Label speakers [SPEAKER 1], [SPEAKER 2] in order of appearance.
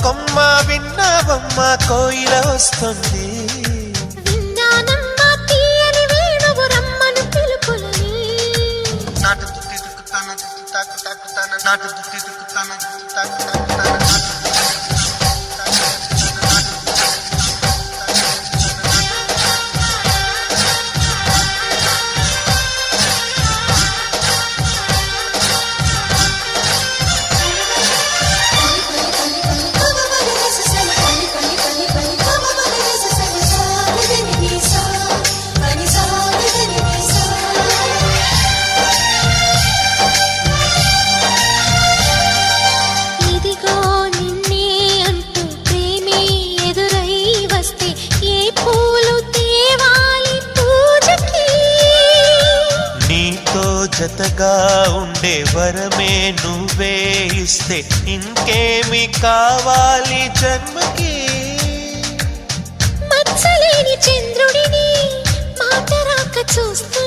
[SPEAKER 1] కొమ్మ విన్నావమ్మ కోయిల వస్తుంది.
[SPEAKER 2] విన్నానమ్మ తీయని వేణువు రమ్మను పిలుపులని.
[SPEAKER 1] నాటు దుత్తి దుక్కుతాన దుత్తి తాకు తాకుతాన నాటు దుత్తి దుక్కుతాన దుత్తి తాకు తాకుతాన జతగా ఉండే వరమే నువ్వే ఇస్తే ఇంకేమి కావాలి జన్మకి.
[SPEAKER 2] మచ్చలేని చంద్రుడిని మాట రాక చూస్తున్నా.